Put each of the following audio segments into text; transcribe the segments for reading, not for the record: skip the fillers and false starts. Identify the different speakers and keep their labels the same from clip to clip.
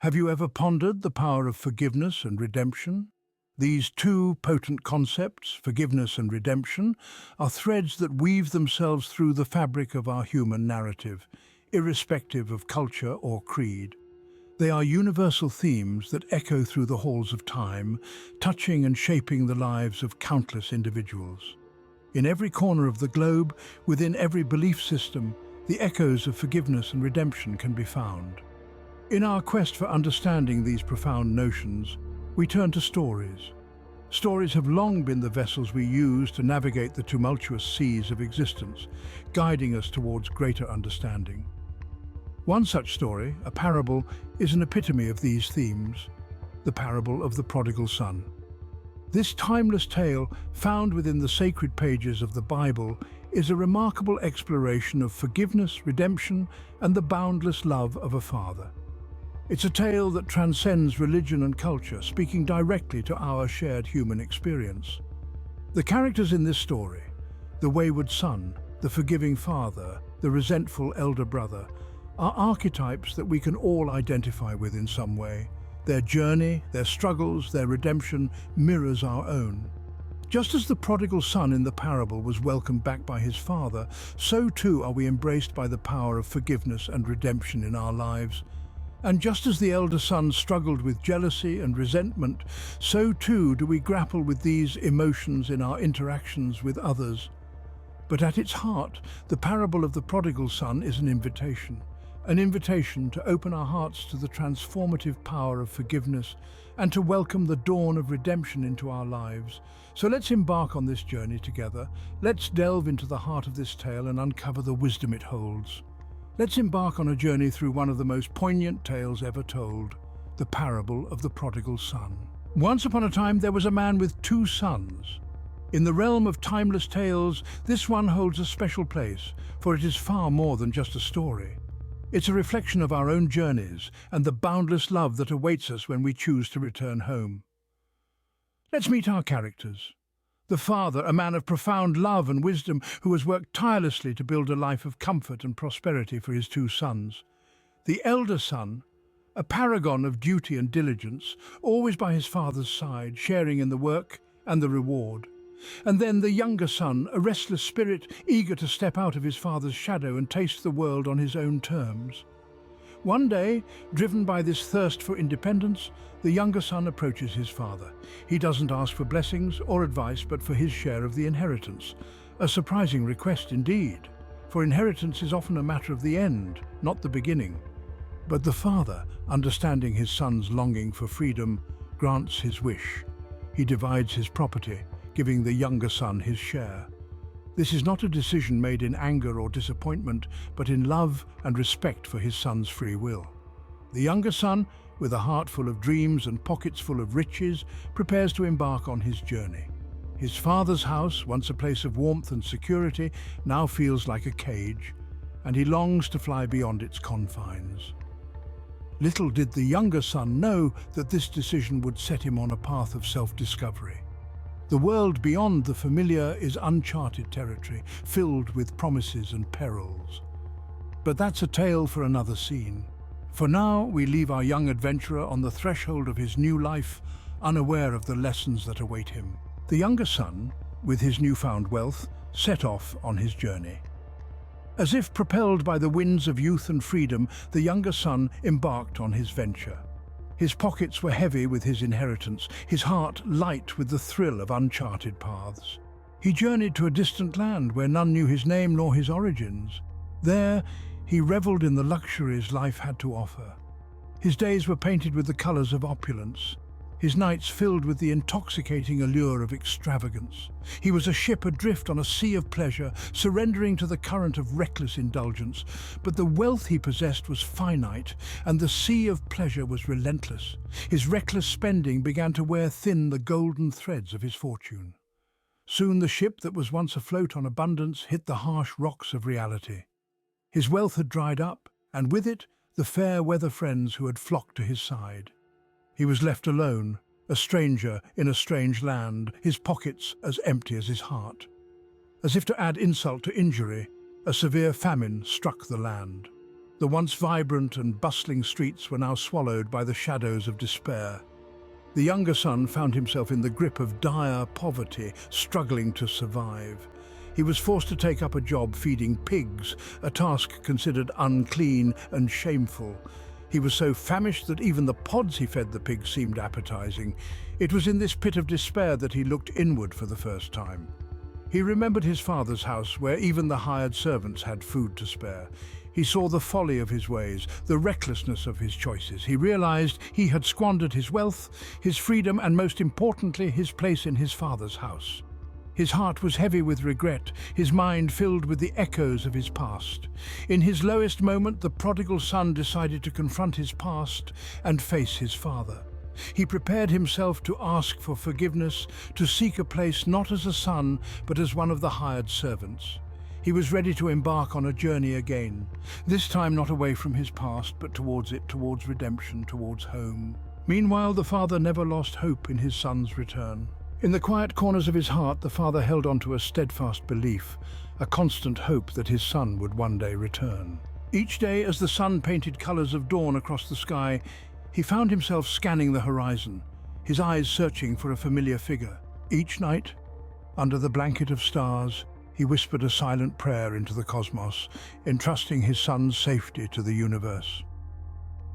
Speaker 1: Have you ever pondered the power of forgiveness and redemption? These two potent concepts, forgiveness and redemption, are threads that weave themselves through the fabric of our human narrative, irrespective of culture or creed. They are universal themes that echo through the halls of time, touching and shaping the lives of countless individuals. In every corner of the globe, within every belief system, the echoes of forgiveness and redemption can be found. In our quest for understanding these profound notions, we turn to stories. Stories have long been the vessels we use to navigate the tumultuous seas of existence, guiding us towards greater understanding. One such story, a parable, is an epitome of these themes, the parable of the Prodigal Son. This timeless tale, found within the sacred pages of the Bible, is a remarkable exploration of forgiveness, redemption, and the boundless love of a father. It's a tale that transcends religion and culture, speaking directly to our shared human experience. The characters in this story, the wayward son, the forgiving father, the resentful elder brother, are archetypes that we can all identify with in some way. Their journey, their struggles, their redemption mirrors our own. Just as the prodigal son in the parable was welcomed back by his father, so too are we embraced by the power of forgiveness and redemption in our lives. And just as the elder son struggled with jealousy and resentment, so too do we grapple with these emotions in our interactions with others. But at its heart, the parable of the prodigal son is an invitation to open our hearts to the transformative power of forgiveness and to welcome the dawn of redemption into our lives. So let's embark on this journey together. Let's delve into the heart of this tale and uncover the wisdom it holds. Let's embark on a journey through one of the most poignant tales ever told, the parable of the prodigal son. Once upon a time, there was a man with two sons. In the realm of timeless tales, this one holds a special place, for it is far more than just a story. It's a reflection of our own journeys and the boundless love that awaits us when we choose to return home. Let's meet our characters. The father, a man of profound love and wisdom who has worked tirelessly to build a life of comfort and prosperity for his two sons. The elder son, a paragon of duty and diligence, always by his father's side, sharing in the work and the reward. And then the younger son, a restless spirit, eager to step out of his father's shadow and taste the world on his own terms. One day, driven by this thirst for independence, the younger son approaches his father. He doesn't ask for blessings or advice, but for his share of the inheritance. A surprising request indeed, for inheritance is often a matter of the end, not the beginning. But the father, understanding his son's longing for freedom, grants his wish. He divides his property, giving the younger son his share. This is not a decision made in anger or disappointment, but in love and respect for his son's free will. The younger son, with a heart full of dreams and pockets full of riches, prepares to embark on his journey. His father's house, once a place of warmth and security, now feels like a cage, and he longs to fly beyond its confines. Little did the younger son know that this decision would set him on a path of self-discovery. The world beyond the familiar is uncharted territory, filled with promises and perils. But that's a tale for another scene. For now, we leave our young adventurer on the threshold of his new life, unaware of the lessons that await him. The younger son, with his newfound wealth, set off on his journey. As if propelled by the winds of youth and freedom, the younger son embarked on his venture. His pockets were heavy with his inheritance, his heart light with the thrill of uncharted paths. He journeyed to a distant land where none knew his name nor his origins. There, he reveled in the luxuries life had to offer. His days were painted with the colors of opulence, his nights filled with the intoxicating allure of extravagance. He was a ship adrift on a sea of pleasure, surrendering to the current of reckless indulgence. But the wealth he possessed was finite, and the sea of pleasure was relentless. His reckless spending began to wear thin the golden threads of his fortune. Soon the ship that was once afloat on abundance hit the harsh rocks of reality. His wealth had dried up, and with it, the fair weather friends who had flocked to his side. He was left alone, a stranger in a strange land, his pockets as empty as his heart. As if to add insult to injury, a severe famine struck the land. The once vibrant and bustling streets were now swallowed by the shadows of despair. The younger son found himself in the grip of dire poverty, struggling to survive. He was forced to take up a job feeding pigs, a task considered unclean and shameful. He was so famished that even the pods he fed the pigs seemed appetizing. It was in this pit of despair that he looked inward for the first time. He remembered his father's house, where even the hired servants had food to spare. He saw the folly of his ways, the recklessness of his choices. He realized he had squandered his wealth, his freedom, and most importantly, his place in his father's house. His heart was heavy with regret, his mind filled with the echoes of his past. In his lowest moment, the prodigal son decided to confront his past and face his father. He prepared himself to ask for forgiveness, to seek a place not as a son, but as one of the hired servants. He was ready to embark on a journey again, this time not away from his past, but towards it, towards redemption, towards home. Meanwhile, the father never lost hope in his son's return. In the quiet corners of his heart, the father held on to a steadfast belief, a constant hope that his son would one day return. Each day, as the sun painted colors of dawn across the sky, he found himself scanning the horizon, his eyes searching for a familiar figure. Each night, under the blanket of stars, he whispered a silent prayer into the cosmos, entrusting his son's safety to the universe.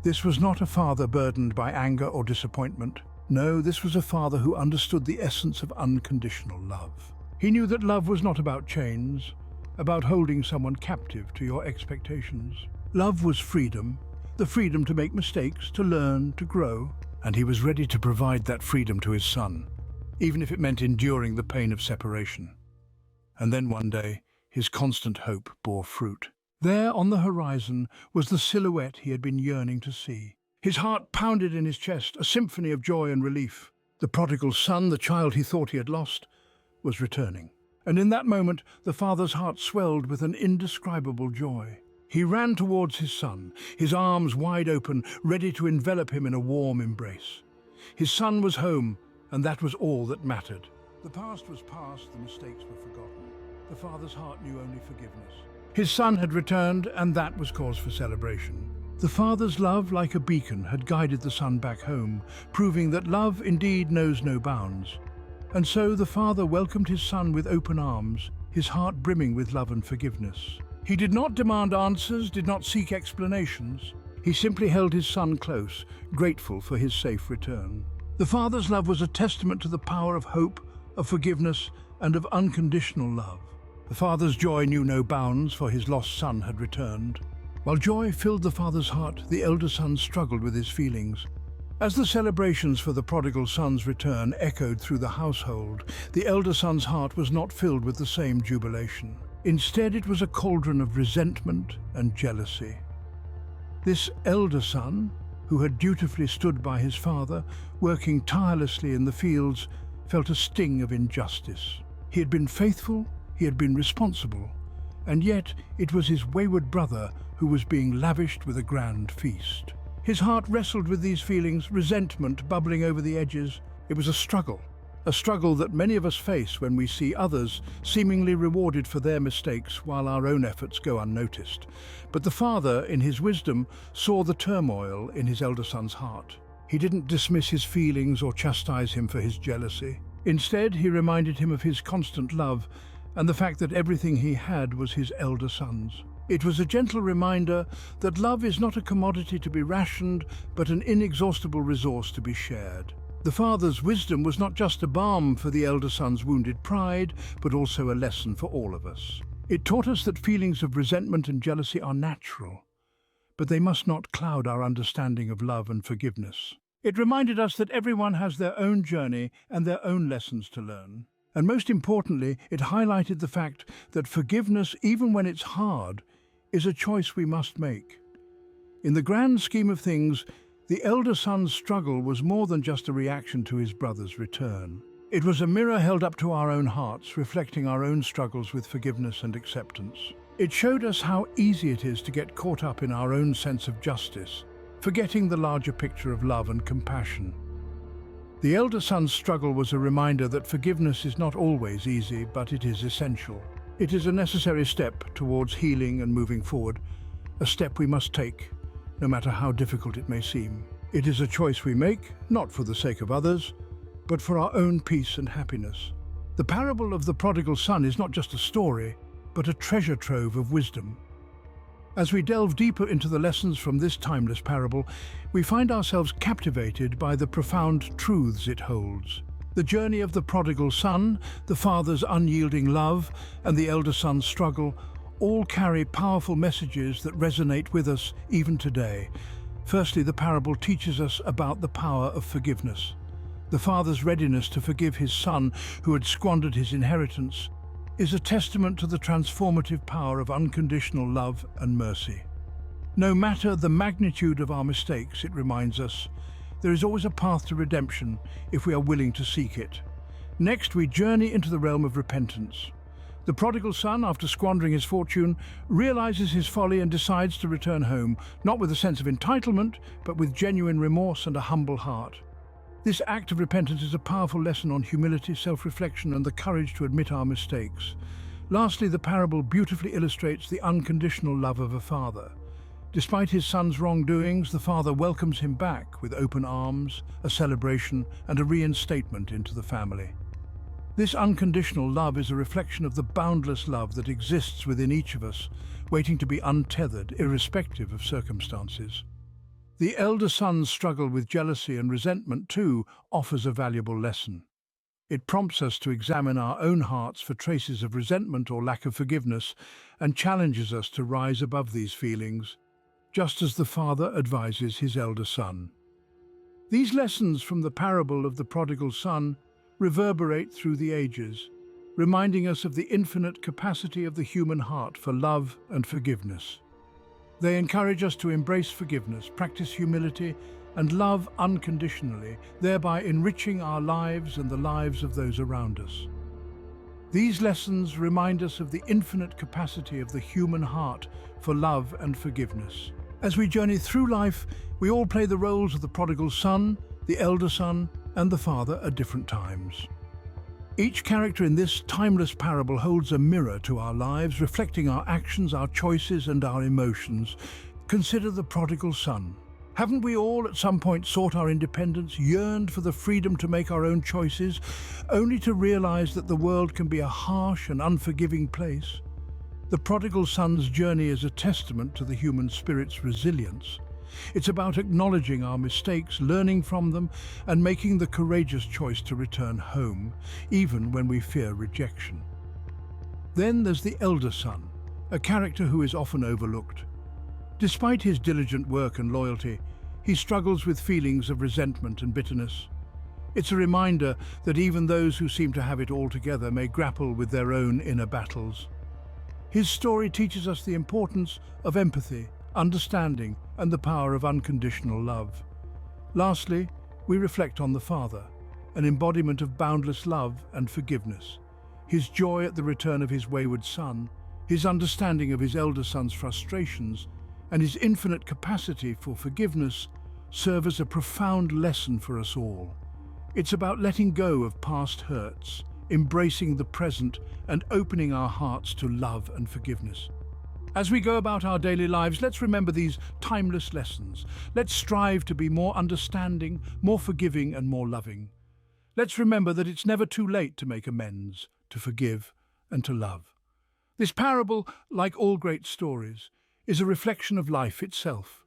Speaker 1: This was not a father burdened by anger or disappointment. No, this was a father who understood the essence of unconditional love. He knew that love was not about chains, about holding someone captive to your expectations. Love was freedom, the freedom to make mistakes, to learn, to grow, and he was ready to provide that freedom to his son, even if it meant enduring the pain of separation. And then one day, his constant hope bore fruit. There on the horizon was the silhouette he had been yearning to see. His heart pounded in his chest, a symphony of joy and relief. The prodigal son, the child he thought he had lost, was returning. And in that moment, the father's heart swelled with an indescribable joy. He ran towards his son, his arms wide open, ready to envelop him in a warm embrace. His son was home, and that was all that mattered. The past was past, the mistakes were forgotten. The father's heart knew only forgiveness. His son had returned, and that was cause for celebration. The father's love, like a beacon, had guided the son back home, proving that love indeed knows no bounds. And so the father welcomed his son with open arms, his heart brimming with love and forgiveness. He did not demand answers, did not seek explanations. He simply held his son close, grateful for his safe return. The father's love was a testament to the power of hope, of forgiveness, and of unconditional love. The father's joy knew no bounds, for his lost son had returned. While joy filled the father's heart, the elder son struggled with his feelings. As the celebrations for the prodigal son's return echoed through the household, the elder son's heart was not filled with the same jubilation. Instead, it was a cauldron of resentment and jealousy. This elder son, who had dutifully stood by his father, working tirelessly in the fields, felt a sting of injustice. He had been faithful, he had been responsible, and yet it was his wayward brother who was being lavished with a grand feast. His heart wrestled with these feelings, resentment bubbling over the edges. It was a struggle that many of us face when we see others seemingly rewarded for their mistakes while our own efforts go unnoticed. But the father, in his wisdom, saw the turmoil in his elder son's heart. He didn't dismiss his feelings or chastise him for his jealousy. Instead, he reminded him of his constant love and the fact that everything he had was his elder son's. It was a gentle reminder that love is not a commodity to be rationed, but an inexhaustible resource to be shared. The father's wisdom was not just a balm for the elder son's wounded pride, but also a lesson for all of us. It taught us that feelings of resentment and jealousy are natural, but they must not cloud our understanding of love and forgiveness. It reminded us that everyone has their own journey and their own lessons to learn. And most importantly, it highlighted the fact that forgiveness, even when it's hard, is a choice we must make. In the grand scheme of things, the elder son's struggle was more than just a reaction to his brother's return. It was a mirror held up to our own hearts, reflecting our own struggles with forgiveness and acceptance. It showed us how easy it is to get caught up in our own sense of justice, forgetting the larger picture of love and compassion. The elder son's struggle was a reminder that forgiveness is not always easy, but it is essential. It is a necessary step towards healing and moving forward, a step we must take, no matter how difficult it may seem. It is a choice we make, not for the sake of others, but for our own peace and happiness. The parable of the prodigal son is not just a story, but a treasure trove of wisdom. As we delve deeper into the lessons from this timeless parable, we find ourselves captivated by the profound truths it holds. The journey of the prodigal son, the father's unyielding love, and the elder son's struggle all carry powerful messages that resonate with us even today. Firstly, the parable teaches us about the power of forgiveness. The father's readiness to forgive his son who had squandered his inheritance is a testament to the transformative power of unconditional love and mercy. No matter the magnitude of our mistakes, it reminds us, there is always a path to redemption if we are willing to seek it. Next, we journey into the realm of repentance. The prodigal son, after squandering his fortune, realizes his folly and decides to return home, not with a sense of entitlement, but with genuine remorse and a humble heart. This act of repentance is a powerful lesson on humility, self-reflection, and the courage to admit our mistakes. Lastly, the parable beautifully illustrates the unconditional love of a father. Despite his son's wrongdoings, the father welcomes him back with open arms, a celebration, and a reinstatement into the family. This unconditional love is a reflection of the boundless love that exists within each of us, waiting to be untethered, irrespective of circumstances. The elder son's struggle with jealousy and resentment, too, offers a valuable lesson. It prompts us to examine our own hearts for traces of resentment or lack of forgiveness and challenges us to rise above these feelings, just as the father advises his elder son. These lessons from the parable of the prodigal son reverberate through the ages, reminding us of the infinite capacity of the human heart for love and forgiveness. They encourage us to embrace forgiveness, practice humility, and love unconditionally, thereby enriching our lives and the lives of those around us. These lessons remind us of the infinite capacity of the human heart for love and forgiveness. As we journey through life, we all play the roles of the prodigal son, the elder son, and the father at different times. Each character in this timeless parable holds a mirror to our lives, reflecting our actions, our choices, and our emotions. Consider the prodigal son. Haven't we all at some point sought our independence, yearned for the freedom to make our own choices, only to realize that the world can be a harsh and unforgiving place? The prodigal son's journey is a testament to the human spirit's resilience. It's about acknowledging our mistakes, learning from them, and making the courageous choice to return home, even when we fear rejection. Then there's the elder son, a character who is often overlooked. Despite his diligent work and loyalty, he struggles with feelings of resentment and bitterness. It's a reminder that even those who seem to have it all together may grapple with their own inner battles. His story teaches us the importance of empathy, understanding, and the power of unconditional love. Lastly, we reflect on the father, an embodiment of boundless love and forgiveness. His joy at the return of his wayward son, his understanding of his elder son's frustrations, and his infinite capacity for forgiveness serve as a profound lesson for us all. It's about letting go of past hurts, embracing the present, and opening our hearts to love and forgiveness. As we go about our daily lives, let's remember these timeless lessons. Let's strive to be more understanding, more forgiving, and more loving. Let's remember that it's never too late to make amends, to forgive, and to love. This parable, like all great stories, is a reflection of life itself.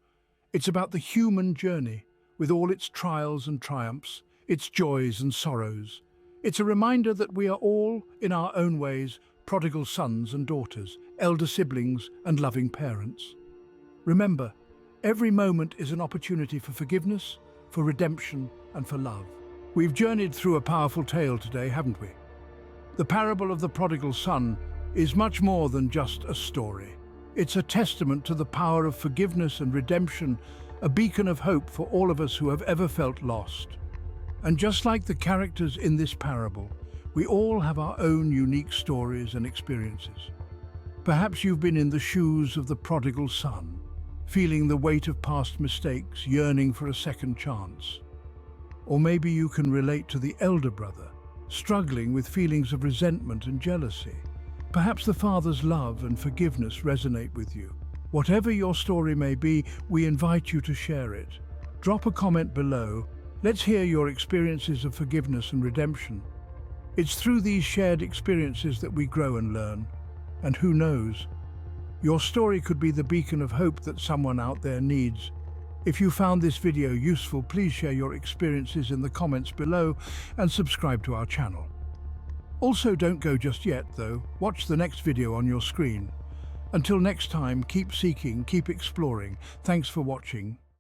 Speaker 1: It's about the human journey, with all its trials and triumphs, its joys and sorrows. It's a reminder that we are all, in our own ways, prodigal sons and daughters, elder siblings and loving parents. Remember, every moment is an opportunity for forgiveness, for redemption, and for love. We've journeyed through a powerful tale today, haven't we? The parable of the prodigal son is much more than just a story. It's a testament to the power of forgiveness and redemption, a beacon of hope for all of us who have ever felt lost. And just like the characters in this parable, we all have our own unique stories and experiences. Perhaps you've been in the shoes of the prodigal son, feeling the weight of past mistakes, yearning for a second chance. Or maybe you can relate to the elder brother, struggling with feelings of resentment and jealousy. Perhaps the father's love and forgiveness resonate with you, Whatever your story may be, we invite you to share it. Drop a comment below. Let's hear your experiences of forgiveness and redemption. It's through these shared experiences that we grow and learn. And who knows, your story could be the beacon of hope that someone out there needs. If you found this video useful, please share your experiences in the comments below and subscribe to our channel. Also, don't go just yet, though. Watch the next video on your screen. Until next time, keep seeking, keep exploring. Thanks for watching.